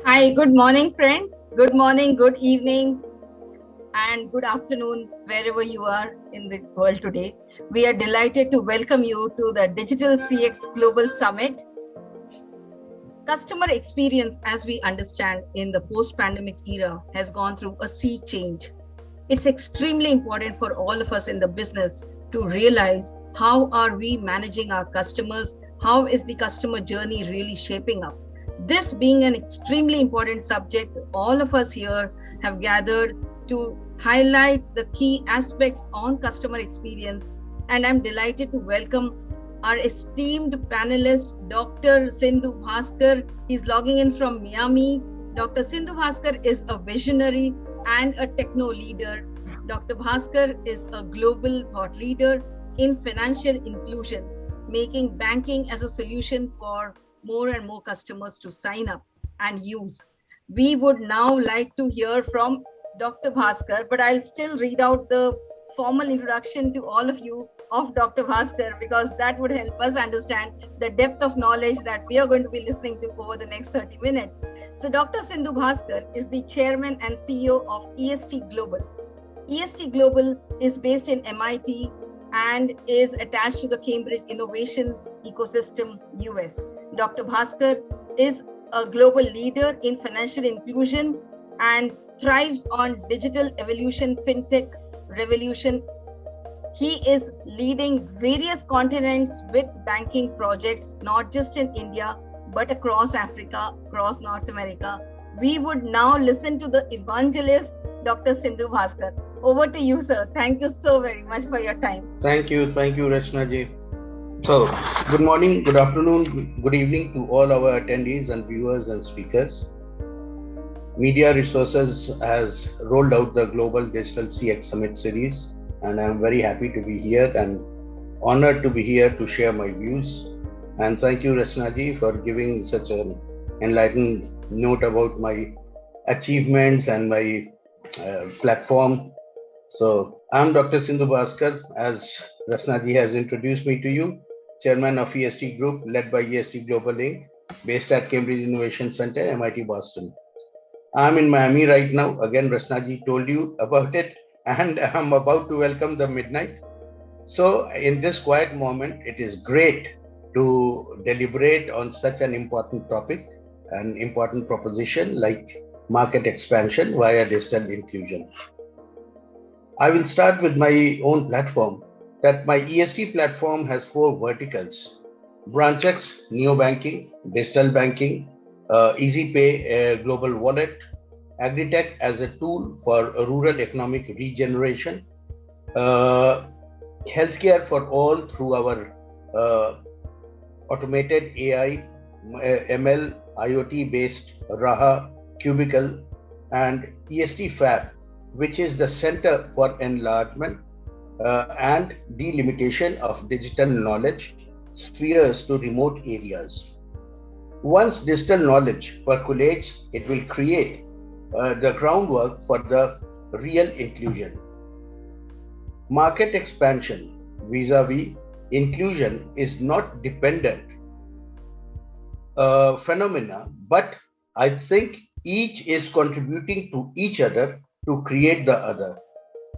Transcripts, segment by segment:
Hi, good morning, friends. Good morning, good evening, and good afternoon, wherever you are in the world today. We are delighted to welcome you to the Digital CX Global Summit. Customer experience, as we understand in the post pandemic era, has gone through a sea change. It's extremely important for all of us in the business to realize how are we managing our customers, how is the customer journey really shaping up. This being an extremely important subject, all of us here have gathered to highlight the key aspects on customer experience, and I'm delighted to welcome our esteemed panelist, Dr. Sindhu Bhaskar. He's logging in from Miami. Dr. Sindhu Bhaskar is a visionary and a techno leader. Dr. Bhaskar is a global thought leader in financial inclusion, making banking as a solution for more and more customers to sign up and use. We would now like to hear from Dr. Bhaskar, but I'll still read out the formal introduction to all of you of Dr. Bhaskar because that would help us understand the depth of knowledge that we are going to be listening to over the next 30 minutes. So, Dr. Sindhu Bhaskar is the chairman and CEO of EST Global. EST Global is based in MIT and is attached to the Cambridge Innovation Ecosystem, US. Dr. Bhaskar is a global leader in financial inclusion and thrives on digital evolution, fintech revolution. He is leading various continents with banking projects, not just in India, but across Africa, across North America. We would now listen to the evangelist, Dr. Sindhu Bhaskar. Over to you, sir. Thank you so very much for your time. Thank you, Rachna ji. So, good morning, good afternoon, good evening to all our attendees and viewers and speakers. Media Resources has rolled out the Global Digital CX Summit series, and I'm very happy to be here and honored to be here to share my views. And thank you, Rachna ji, for giving such an enlightened note about my achievements and my platform. So, I'm Dr. Sindhu Bhaskar, as Rachna ji has introduced me to you, Chairman of EST Group, led by EST Global Inc., based at Cambridge Innovation Center, MIT Boston. I'm in Miami right now. Again, Rasnaji told you about it, and I'm about to welcome the midnight. So, in this quiet moment, it is great to deliberate on such an important topic, an important proposition like market expansion via digital inclusion. I will start with my own platform. That my EST platform has four verticals: BranchX, neobanking, digital banking, Easy Pay, global wallet, agritech as a tool for rural economic regeneration, uh, healthcare for all through our uh, automated AI, ML, IoT based Raha, Cubicle, and EST Fab, which is the Center for Enlargement and Delimitation of Digital Knowledge Spheres to Remote Areas. Once digital knowledge percolates, it will create the groundwork for the real inclusion. Market expansion vis-a-vis inclusion is not dependent phenomena, but I think each is contributing to each other to create the other.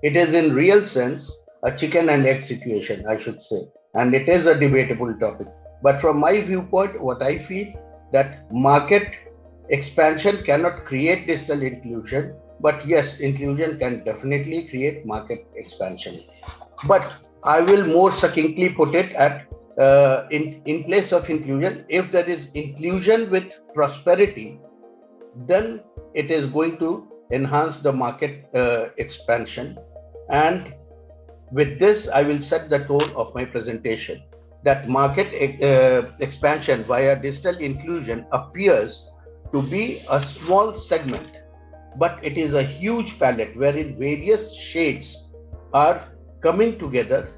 It is in real sense a chicken and egg situation, I should say, and it is a debatable topic. But from my viewpoint, what I feel that market expansion cannot create digital inclusion, but yes, inclusion can definitely create market expansion. But I will more succinctly put it at in place of inclusion. If there is inclusion with prosperity, then it is going to enhance the market expansion. And with this, I will set the tone of my presentation. That market expansion via digital inclusion appears to be a small segment, but it is a huge palette wherein various shades are coming together,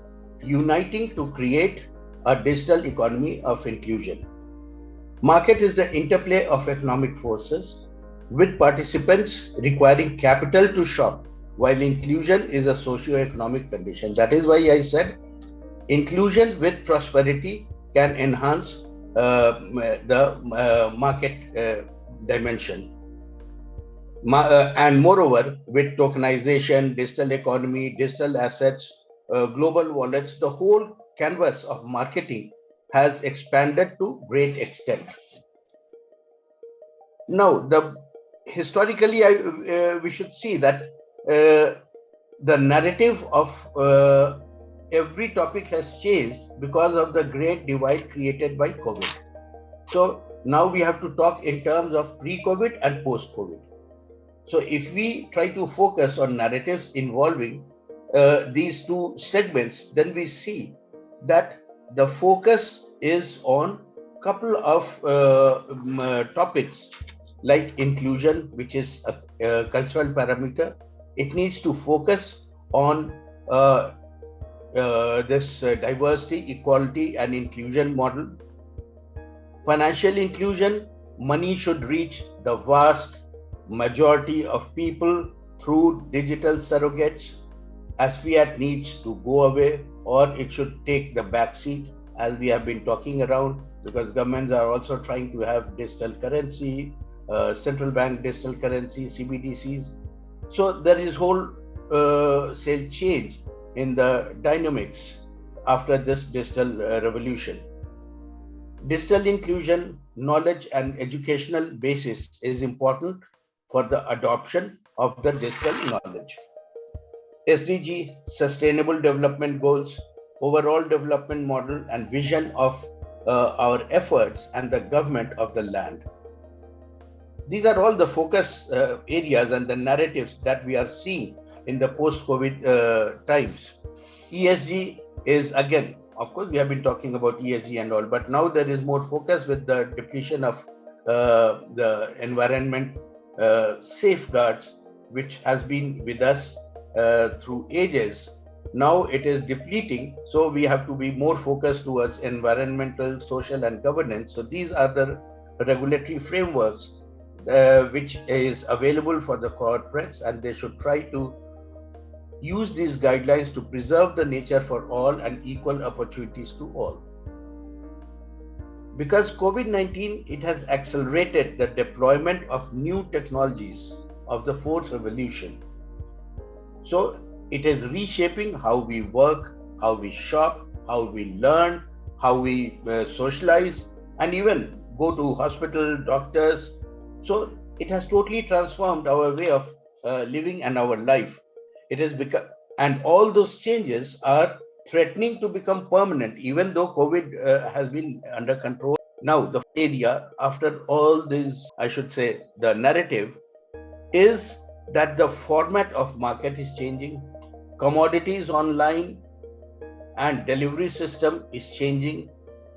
uniting to create a digital economy of inclusion. Market is the interplay of economic forces with participants requiring capital to shop, while inclusion is a socio-economic condition. That is why I said inclusion with prosperity can enhance the market dimension. And moreover, with tokenization, digital economy, digital assets, global wallets, the whole canvas of marketing has expanded to great extent. Now, historically, we should see that the narrative of every topic has changed because of the great divide created by COVID. So now we have to talk in terms of pre-COVID and post-COVID. So if we try to focus on narratives involving these two segments, then we see that the focus is on a couple of topics like inclusion, which is a cultural parameter. It needs to focus on this diversity, equality, and inclusion model. Financial inclusion, money should reach the vast majority of people through digital surrogates, as fiat needs to go away, or it should take the back seat, as we have been talking around, because governments are also trying to have digital currency, central bank digital currency, CBDCs. So there is whole change in the dynamics after this digital revolution. Digital inclusion, knowledge and educational basis is important for the adoption of the digital knowledge. SDG, Sustainable Development Goals, overall development model and vision of our efforts and the government of the land. These are all the focus areas and the narratives that we are seeing in the post-COVID times. ESG is, again, of course, we have been talking about ESG and all, but now there is more focus with the depletion of the environment safeguards, which has been with us through ages. Now it is depleting, so we have to be more focused towards environmental, social, and governance. So these are the regulatory frameworks which is available for the corporates, and they should try to use these guidelines to preserve the nature for all and equal opportunities to all. Because COVID-19, it has accelerated the deployment of new technologies of the fourth revolution. So it is reshaping how we work, how we shop, how we learn, how we socialize, and even go to hospital, doctors. So it has totally transformed our way of living and our life. It has become, and all those changes are threatening to become permanent, even though COVID has been under control. Now, the area after all this, I should say, the narrative is that the format of market is changing, commodities online and delivery system is changing,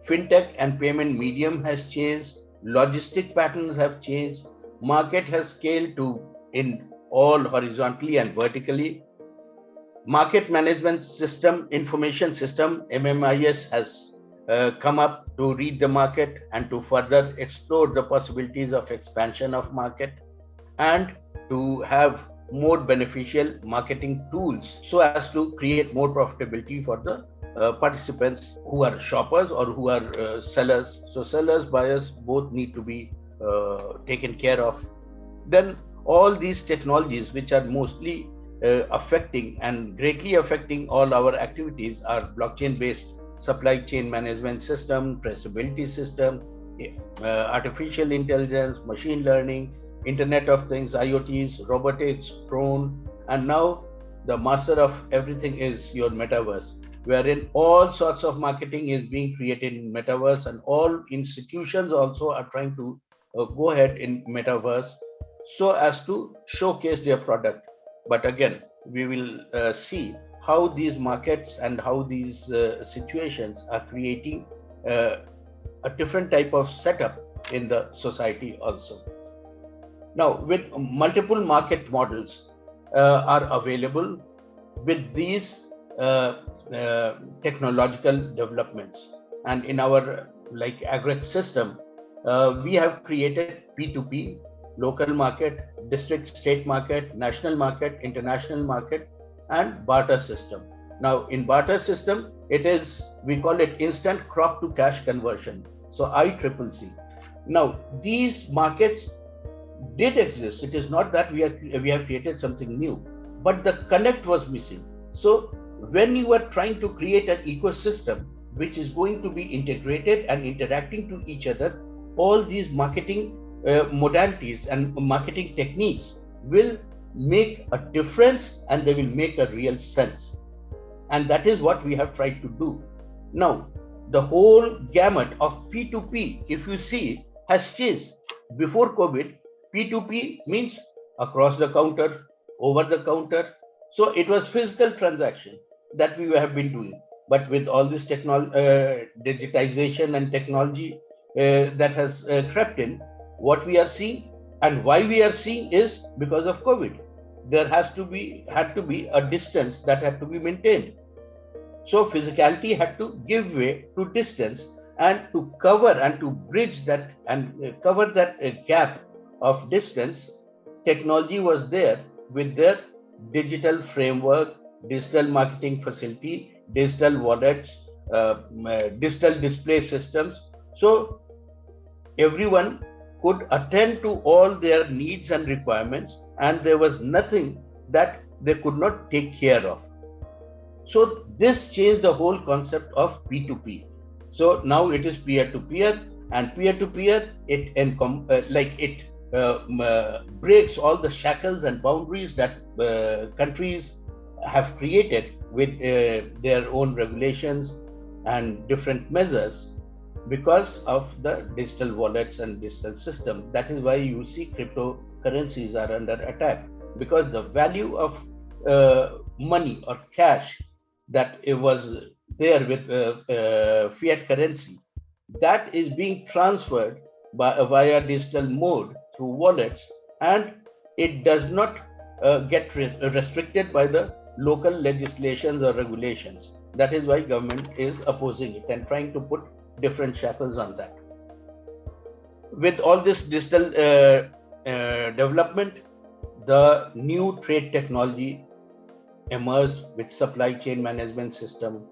fintech and payment medium has changed, logistic patterns have changed, market has scaled to in all horizontally and vertically. Market management system, information system, MMIS has come up to read the market and to further explore the possibilities of expansion of market and to have more beneficial marketing tools so as to create more profitability for the participants who are shoppers or who are sellers. So sellers, buyers both need to be taken care of. Then all these technologies which are mostly affecting and greatly affecting all our activities are blockchain based supply chain management system, traceability system, artificial intelligence, machine learning, Internet of Things, IoTs, robotics, drone, and now the master of everything is your metaverse, wherein all sorts of marketing is being created in metaverse, and all institutions also are trying to go ahead in metaverse so as to showcase their product. But again, we will see how these markets and how these situations are creating a different type of setup in the society also. Now, with multiple market models are available with these technological developments, and in our like agri system, we have created P2P, local market, district state market, national market, international market, and barter system. Now, in barter system, it is, we call it instant crop to cash conversion. So ICCC. Now, these markets did exist. It is not that we have created something new, but the connect was missing. So when you are trying to create an ecosystem which is going to be integrated and interacting to each other, all these marketing modalities and marketing techniques will make a difference, and they will make a real sense. And that is what we have tried to do. Now, the whole gamut of P2P, if you see, has changed. Before COVID, P2P means across the counter, over the counter. So it was physical transaction that we have been doing. But with all this digitization and technology that has crept in, what we are seeing and why we are seeing is because of COVID. There had to be a distance that had to be maintained. So physicality had to give way to distance, and to cover and to bridge that and cover that gap of distance, technology was there with their digital framework, digital marketing facility, digital wallets, digital display systems. So everyone could attend to all their needs and requirements, and there was nothing that they could not take care of. So this changed the whole concept of P2P. So now it is peer-to-peer, and peer-to-peer, it breaks all the shackles and boundaries that countries have created with their own regulations and different measures because of the digital wallets and digital system. That is why you see cryptocurrencies are under attack, because the value of money or cash that it was there with fiat currency, that is being transferred via digital mode through wallets, and it does not get restricted by the local legislations or regulations. That is why government is opposing it and trying to put different shackles on that. With all this digital development, the new trade technology emerged with supply chain management system.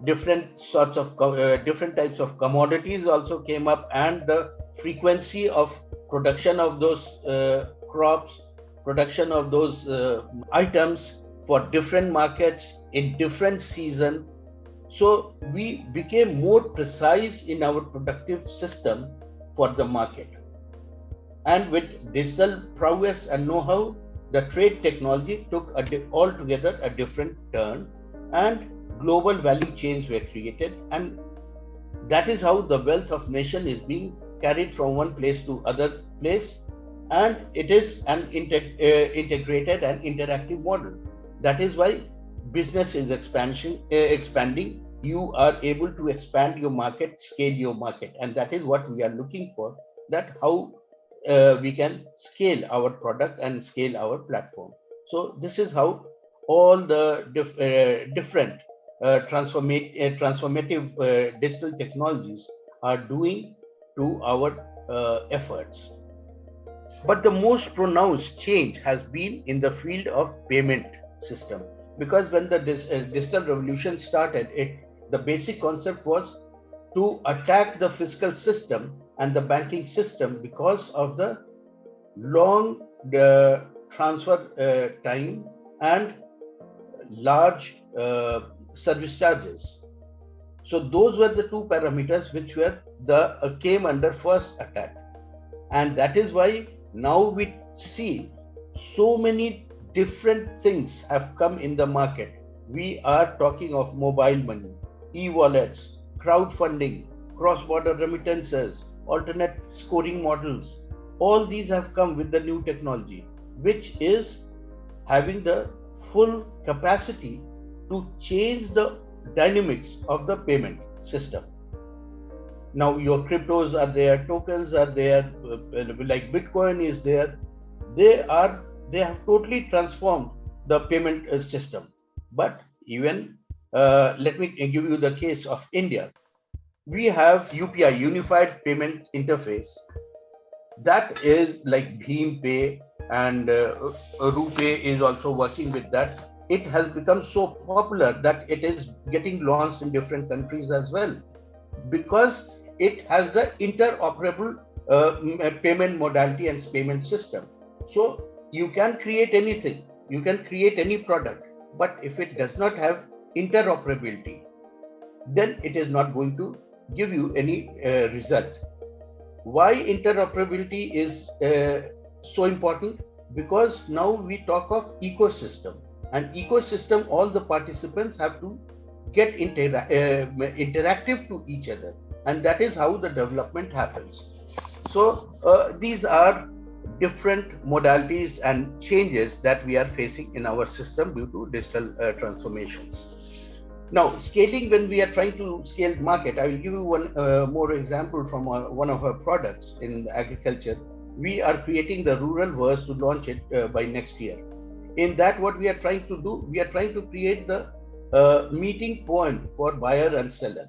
Different types of commodities also came up, and the frequency of production of those crops, production of those items for different markets in different season. So we became more precise in our productive system for the market. And with digital prowess and know-how, the trade technology took altogether a different turn, and global value chains were created. And that is how the wealth of nation is being carried from one place to other place. And it is an integrated and interactive model. That is why business is expanding. You are able to expand your market, scale your market. And that is what we are looking for, that how we can scale our product and scale our platform. So this is how all the different transformative digital technologies are doing to our efforts. But the most pronounced change has been in the field of payment system, because when the digital revolution started, the basic concept was to attack the fiscal system and the banking system because of the long transfer time and large service charges. So those were the two parameters which were came under first attack. And that is why now we see so many different things have come in the market. We are talking of mobile money, e-wallets, crowdfunding, cross-border remittances, alternate scoring models. All these have come with the new technology, which is having the full capacity to change the dynamics of the payment system. Now your cryptos are there, tokens are there, like Bitcoin is there. They have totally transformed the payment system. But even let me give you the case of India. We have UPI, Unified Payment Interface. That is like Bhim Pay, and RuPay is also working with that. It has become so popular that it is getting launched in different countries as well, because it has the interoperable payment modality and payment system. So you can create anything, you can create any product, but if it does not have interoperability, then it is not going to give you any result. Why interoperability is so important? Because now we talk of ecosystem, and ecosystem, all the participants have to get interactive to each other, and that is how the development happens. So these are different modalities and changes that we are facing in our system due to digital transformations. Now, scaling, when we are trying to scale the market, I will give you one more example from one of our products in agriculture. We are creating the rural verse to launch it by next year. In that, what we are trying to do, we are trying to create the meeting point for buyer and seller.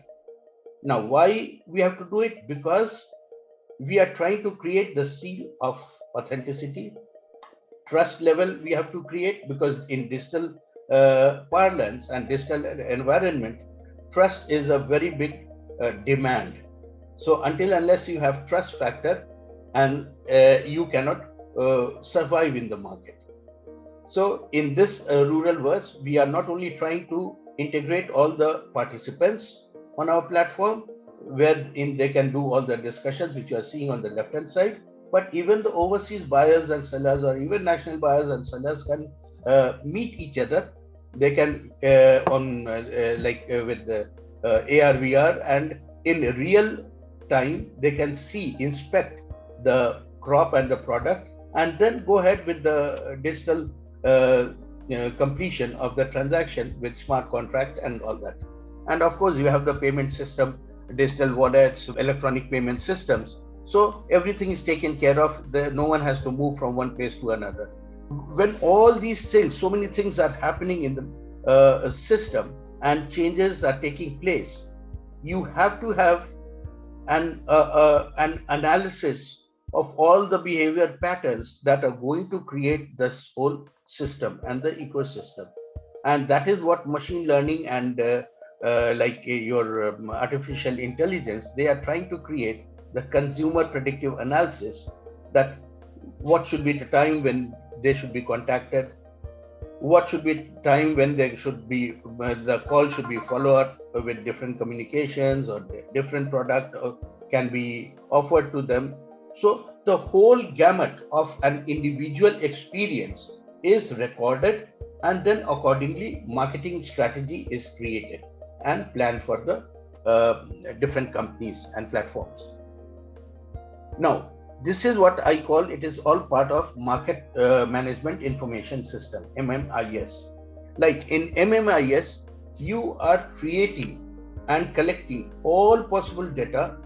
Now, why we have to do it? Because we are trying to create the seal of authenticity, trust level we have to create, because in digital parlance and digital environment, trust is a very big demand. So until unless you have trust factor, and you cannot survive in the market. So in this rural verse, we are not only trying to integrate all the participants on our platform, wherein they can do all the discussions which you are seeing on the left hand side, but even the overseas buyers and sellers, or even national buyers and sellers, can meet each other. They can with the AR/VR, and in real time they can see, inspect the crop and the product, and then go ahead with the digital completion of the transaction with smart contract and all that. And of course, you have the payment system, digital wallets, electronic payment systems. So everything is taken care of. No one has to move from one place to another. When all these things, so many things are happening in the system and changes are taking place, you have to have an analysis of all the behavior patterns that are going to create this whole system and the ecosystem. And that is what machine learning and your artificial intelligence, they are trying to create the consumer predictive analysis, that what should be the time when they should be contacted, what should be time when they should be, the call should be follow up with different communications, or different product can be offered to them. So the whole gamut of an individual experience is recorded, and then accordingly marketing strategy is created and planned for the different companies and platforms. Now, this is what I call, it is all part of market management information system, MMIS. Like in MMIS, you are creating and collecting all possible data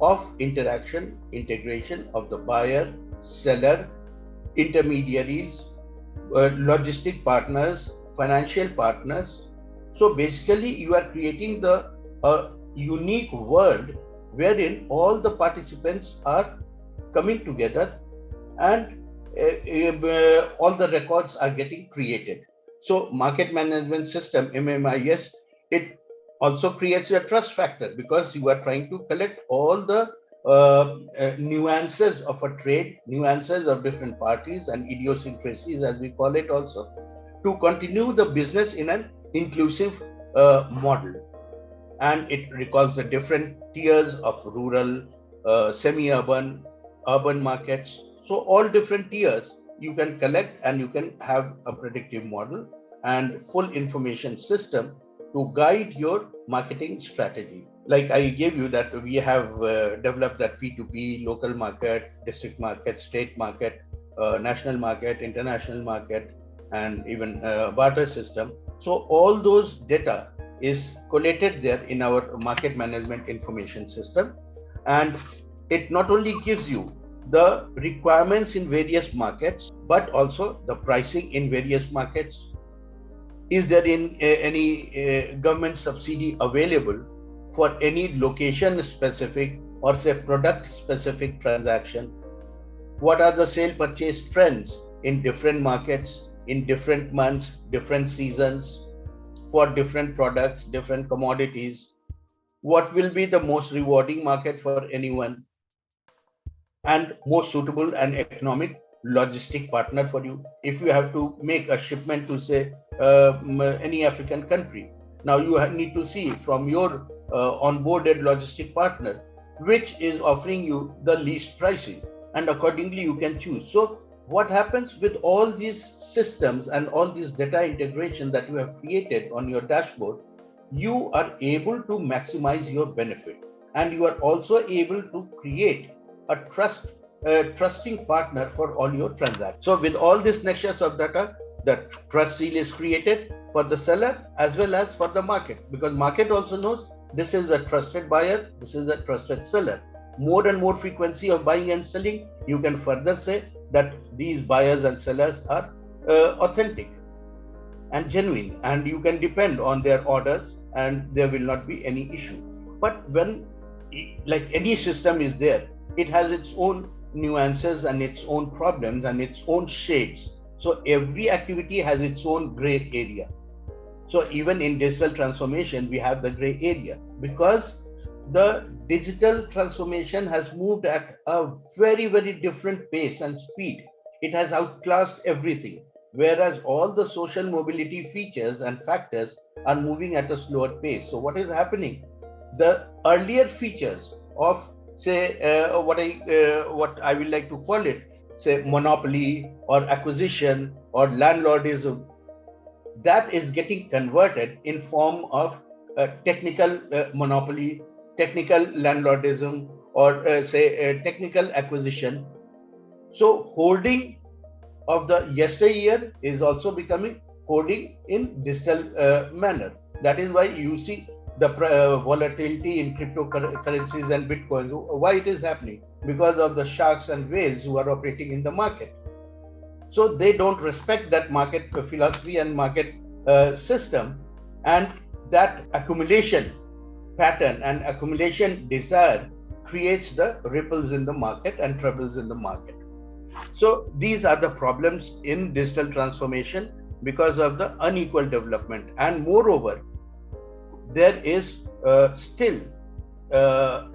of interaction, integration of the buyer, seller, intermediaries, logistic partners, financial partners. So basically, you are creating the unique world wherein all the participants are coming together, and all the records are getting created. So market management system, MMIS, it also creates a trust factor, because you are trying to collect all the nuances of a trade, nuances of different parties, and idiosyncrasies, as we call it, also to continue the business in an inclusive model. And it recalls the different tiers of rural, semi-urban, urban markets. So all different tiers you can collect, and you can have a predictive model and full information system to guide your marketing strategy. Like I gave you that we have developed that P2P, local market, district market, state market, national market, international market, and even barter system. So all those data is collated there in our market management information system, and it not only gives you the requirements in various markets, but also the pricing in various markets. Is there any government subsidy available for any location specific, or say product specific transaction? What are the sale purchase trends in different markets, in different months, different seasons, for different products, different commodities? What will be the most rewarding market for anyone? and more suitable and economic logistic partner for you. If you have to make a shipment to say any African country, now you need to see from your onboarded logistic partner which is offering you the least pricing, and accordingly you can choose. So what happens with all these systems and all these data integration that you have created on your dashboard, you are able to maximize your benefit, and you are also able to create a trusting partner for all your transactions. So with all this nexus of data, the trust seal is created for the seller as well as for the market, because market also knows this is a trusted buyer, this is a trusted seller. More and more frequency of buying and selling, you can further say that these buyers and sellers are authentic and genuine, and you can depend on their orders and there will not be any issue. But when, like any system is there, it has its own nuances and its own problems and its own shades. So every activity has its own gray area. So even in digital transformation, we have the gray area, because the digital transformation has moved at a very, very different pace and speed. It has outclassed everything, whereas all the social mobility features and factors are moving at a slower pace. So what is happening? The earlier features of, say, what I will like to call it, say, monopoly or acquisition or landlordism, that is getting converted in form of technical monopoly, technical landlordism, or say technical acquisition. So hoarding of the yesteryear is also becoming hoarding in digital manner. That is why you see the volatility in cryptocurrencies and bitcoins. Why it is happening? Because of the sharks and whales who are operating in the market. So they don't respect that market philosophy and market system, and that accumulation pattern and accumulation desire creates the ripples in the market and troubles in the market. So these are the problems in digital transformation because of the unequal development, and moreover there is still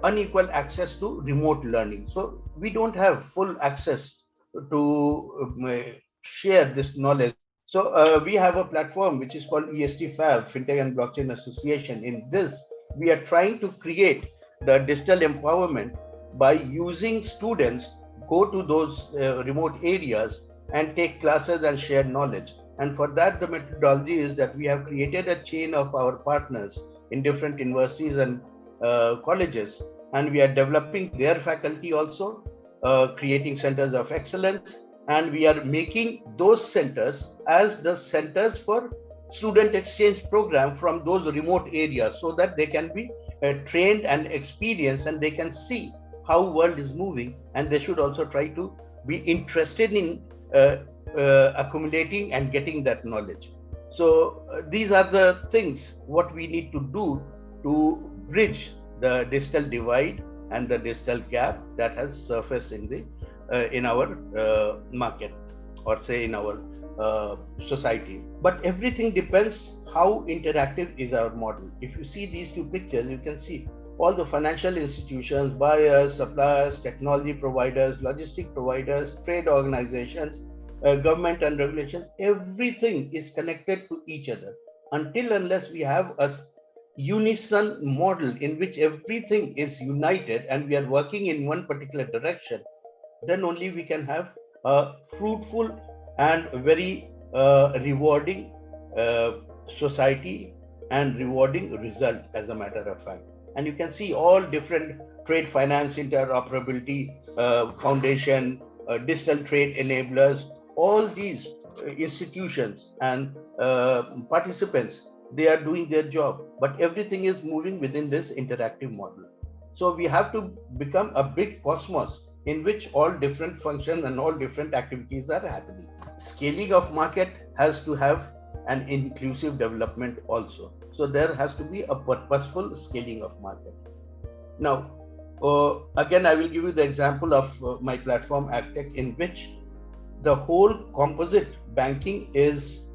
unequal access to remote learning. So we don't have full access to share this knowledge. So we have a platform which is called EST Fab, Fintech and Blockchain Association. In this, we are trying to create the digital empowerment by using students go to those remote areas and take classes and share knowledge. And for that, the methodology is that we have created a chain of our partners in different universities and colleges, and we are developing their faculty also, creating centers of excellence, and we are making those centers as the centers for student exchange program from those remote areas, so that they can be trained and experienced, and they can see how world is moving, and they should also try to be interested in accumulating and getting that knowledge. So these are the things what we need to do to bridge the digital divide and the digital gap that has surfaced in our market, or say in our society. But everything depends how interactive is our model. If you see these two pictures, you can see all the financial institutions, buyers, suppliers, technology providers, logistic providers, trade organizations, government and regulations, everything is connected to each other. Until unless we have a unison model in which everything is united and we are working in one particular direction, then only we can have a fruitful and very rewarding society and rewarding result, as a matter of fact. And you can see all different trade finance interoperability foundation, digital trade enablers, all these institutions and participants, they are doing their job, but everything is moving within this interactive model. So we have to become a big cosmos in which all different functions and all different activities are happening. Scaling of market has to have an inclusive development also. So there has to be a purposeful scaling of market. Now, again, I will give you the example of my platform AgTech, in which the whole composite banking is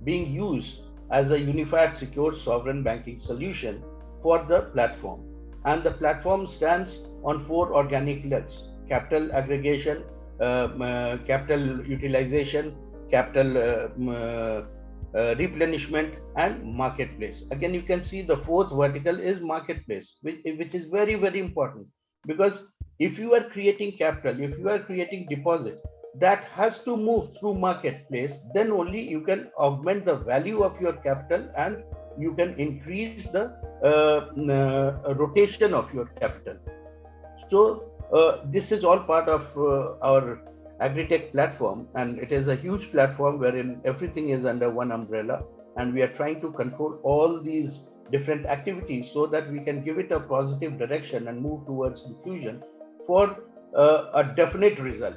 being used as a unified, secure, sovereign banking solution for the platform. And the platform stands on 4 organic legs. capital aggregation, capital utilization, capital replenishment, and marketplace. Again, you can see the fourth vertical is marketplace, which is very, very important, because if you are creating capital, if you are creating deposit, that has to move through marketplace, then only you can augment the value of your capital and you can increase the rotation of your capital. So this is all part of our agritech platform, and it is a huge platform wherein everything is under one umbrella, and we are trying to control all these different activities so that we can give it a positive direction and move towards inclusion for a definite result.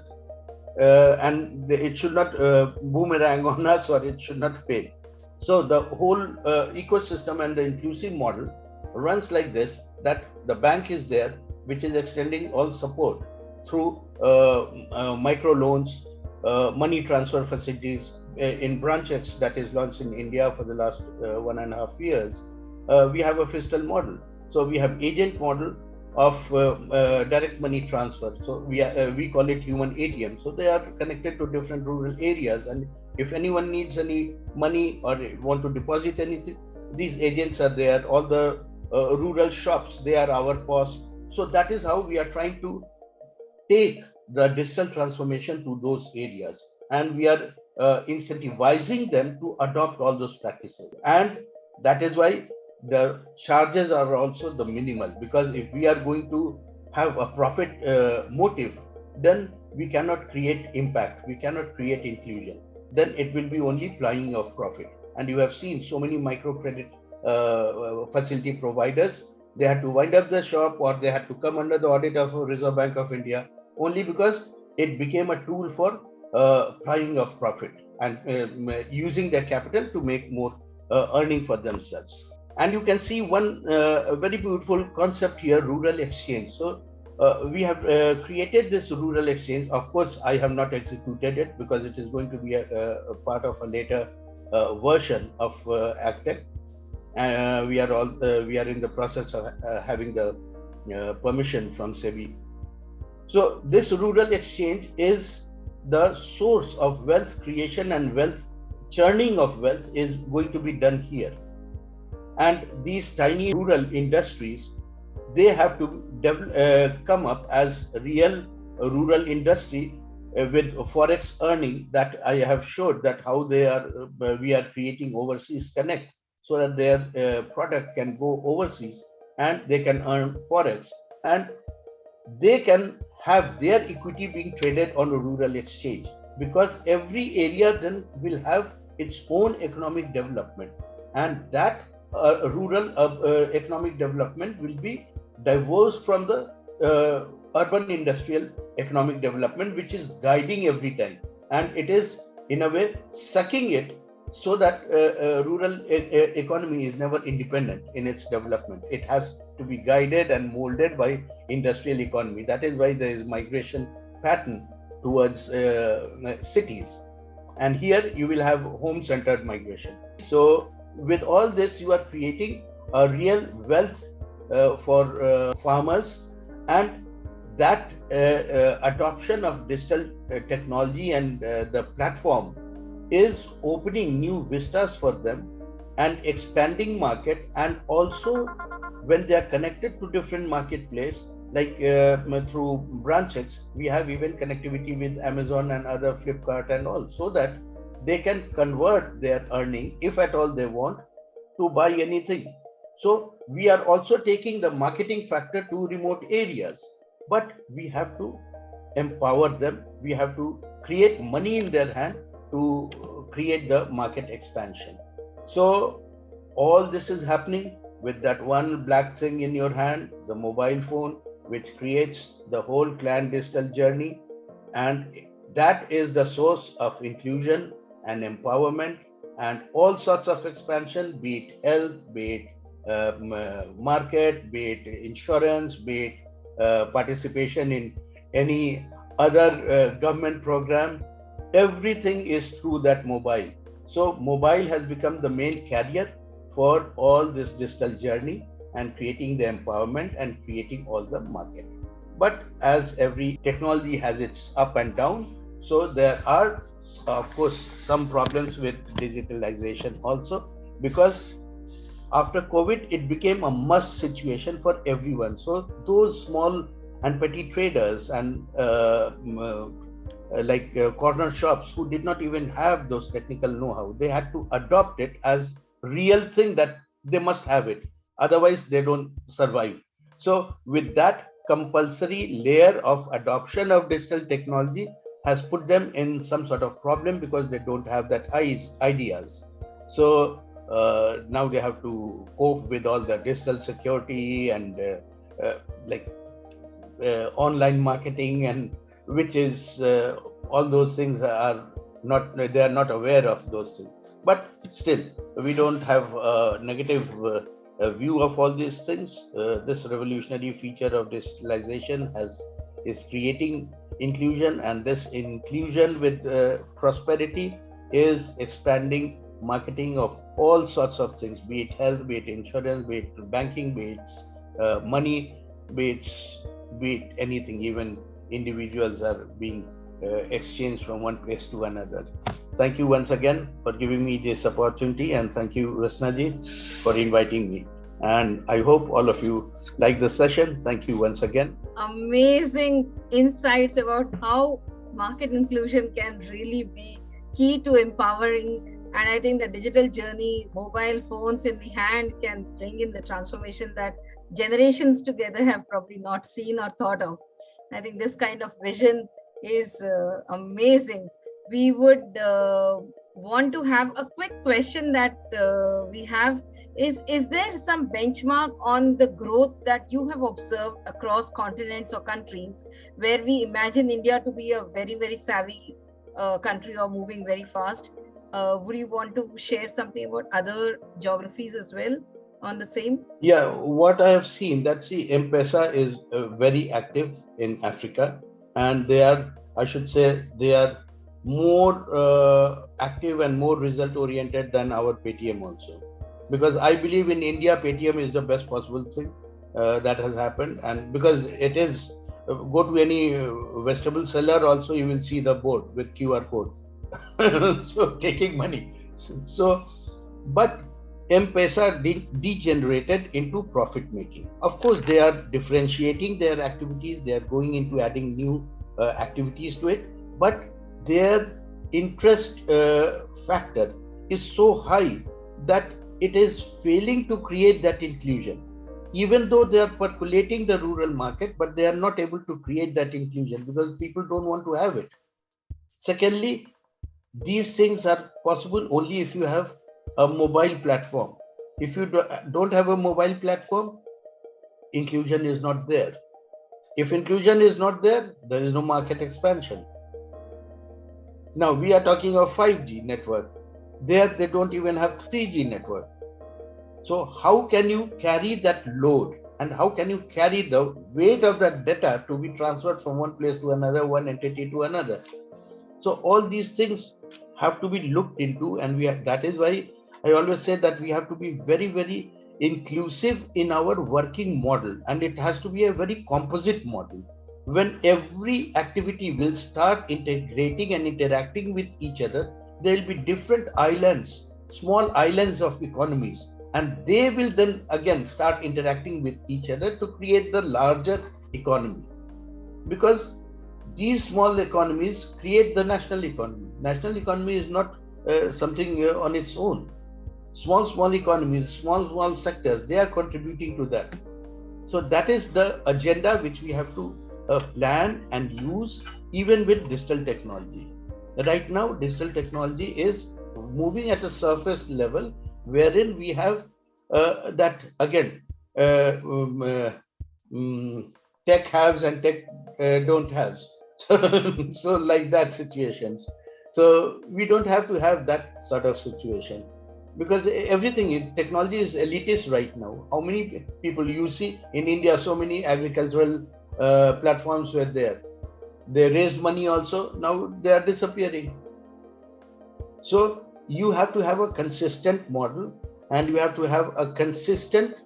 And it should not boomerang on us, or it should not fail. So the whole ecosystem and the inclusive model runs like this, that the bank is there, which is extending all support through micro loans, money transfer facilities. In BranchX that is launched in India for the last 1.5 years, we have a fiscal model. So we have agent model of direct money transfer. So we call it human ATM. So they are connected to different rural areas, and if anyone needs any money or want to deposit anything, these agents are there. All the rural shops, they are our POS. So that is how we are trying to take the digital transformation to those areas, and we are incentivizing them to adopt all those practices. And that is why the charges are also the minimal, because if we are going to have a profit motive, then we cannot create impact, we cannot create inclusion, then it will be only plowing of profit. And you have seen so many microcredit facility providers, they had to wind up the shop, or they had to come under the audit of Reserve Bank of India, only because it became a tool for plowing of profit and using their capital to make more earning for themselves. And you can see one very beautiful concept here, rural exchange. So we have created this rural exchange. Of course, I have not executed it because it is going to be a part of a later version of AgTech. We are in the process of having the permission from SEBI. So this rural exchange is the source of wealth creation, and wealth churning of wealth is going to be done here. And these tiny rural industries, they have to come up as real rural industry with forex earning, that I have showed that how we are creating overseas connect, so that their product can go overseas and they can earn forex, and they can have their equity being traded on a rural exchange, because every area then will have its own economic development, and that rural economic development will be diverse from the urban industrial economic development, which is guiding every time, and it is in a way sucking it, so that rural economy is never independent in its development. It has to be guided and molded by industrial economy. That is why there is migration pattern towards cities, and here you will have home-centered migration. So with all this, you are creating a real wealth for farmers, and that adoption of digital technology and the platform is opening new vistas for them and expanding market. And also when they are connected to different marketplace, like through BranchX, we have even connectivity with Amazon and other Flipkart and all, so that they can convert their earning, if at all they want, to buy anything. So we are also taking the marketing factor to remote areas, but we have to empower them. We have to create money in their hand to create the market expansion. So all this is happening with that one black thing in your hand, the mobile phone, which creates the whole client digital journey. And that is the source of inclusion and empowerment and all sorts of expansion, be it health, be it market, be it insurance, be it participation in any other government program. Everything is through that mobile. So mobile has become the main carrier for all this digital journey and creating the empowerment and creating all the market. But as every technology has its up and down, so there are, of course, some problems with digitalization also, because after COVID, it became a must situation for everyone. So those small and petty traders and corner shops who did not even have those technical know-how, they had to adopt it as real thing that they must have it. Otherwise, they don't survive. So with that compulsory layer of adoption of digital technology has put them in some sort of problem because they don't have that ideas. So now they have to cope with all the digital security and uh, like online marketing, and which is all those things are not, they are not aware of those things. But still, we don't have a negative view of all these things. This revolutionary feature of digitalization is creating inclusion, and this inclusion with prosperity is expanding marketing of all sorts of things, be it health, be it insurance, be it banking, be it money, be it anything. Even individuals are being exchanged from one place to another. Thank you once again for giving me this opportunity, and thank you, Rasnaji, for inviting me. And I hope all of you like the session. Thank you once again. Amazing insights about how market inclusion can really be key to empowering. And I think the digital journey, mobile phones in the hand, can bring in the transformation that generations together have probably not seen or thought of. I think this kind of vision is amazing. We would want to have a quick question that we have is there some benchmark on the growth that you have observed across continents or countries where we imagine India to be a very, very savvy country or moving very fast? Would you want to share something about other geographies as well on the same? Yeah, what I have seen, that see, M-Pesa is very active in Africa, and they are, I should say, they are more active and more result oriented than our Paytm also. Because I believe in India, Paytm is the best possible thing that has happened, and because it is, go to any vegetable seller also, you will see the board with QR code. So taking money. So, but M-Pesa degenerated into profit making. Of course, they are differentiating their activities. They are going into adding new activities to it, but their interest factor is so high that it is failing to create that inclusion. Even though they are percolating the rural market, but they are not able to create that inclusion because people don't want to have it. Secondly, these things are possible only if you have a mobile platform. If you don't have a mobile platform, inclusion is not there. If inclusion is not there, there is no market expansion. Now we are talking of 5G network. There they don't even have 3G network. So how can you carry that load, and how can you carry the weight of that data to be transferred from one place to another, one entity to another? So all these things have to be looked into, and that is why I always say that we have to be very, very inclusive in our working model, and it has to be a very composite model. When every activity will start integrating and interacting with each other, there will be different islands, small islands of economies, and they will then again start interacting with each other to create the larger economy. Because these small economies create the national economy. National economy is not something on its own. Small economies, small sectors, they are contributing to that. So that is the agenda which we have to plan and use, even with digital technology. Right now, digital technology is moving at a surface level, wherein we have that again, tech haves and tech don't haves. So like that situations. So we don't have to have that sort of situation, because everything technology is elitist right now. How many people you see in India? So many agricultural platforms were there. They raised money also. Now they are disappearing. So you have to have a consistent model, and you have to have a consistent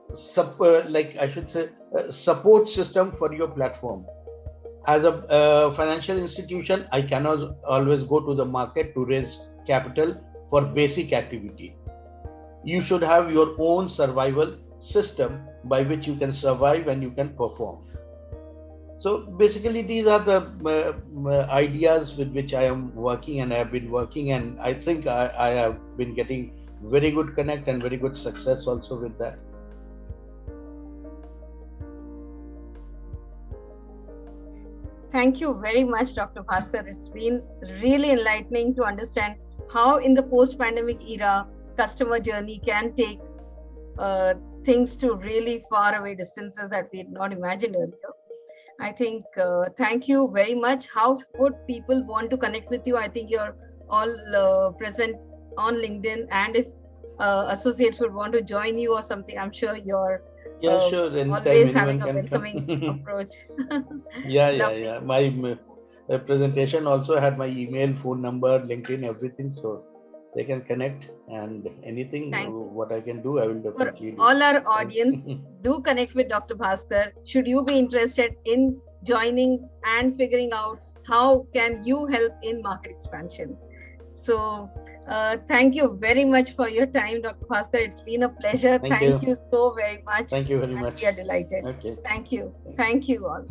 like I should say, support system for your platform. As a financial institution, I cannot always go to the market to raise capital for basic activity. You should have your own survival system by which you can survive and you can perform. So basically, these are the ideas with which I am working and I have been working, and I think I have been getting very good connect and very good success also with that. Thank you very much, Dr. Bhaskar. It's been really enlightening to understand how in the post-pandemic era, customer journey can take things to really far away distances that we had not imagined earlier. I think, thank you very much. How would people want to connect with you? I think you're all present on LinkedIn, and if associates would want to join you or something, I'm sure you're Sure. always having a welcoming approach. Yeah. My presentation also had my email, phone number, LinkedIn, everything, so they can connect, and anything what I can do, I will definitely do. For all our audience, do connect with Dr. Bhaskar. Should you be interested in joining and figuring out how can you help in market expansion. So thank you very much for your time, Dr. Bhaskar. It's been a pleasure. Thank you so very much. Thank you very much. We are delighted. Okay. Thank you. Thank you all.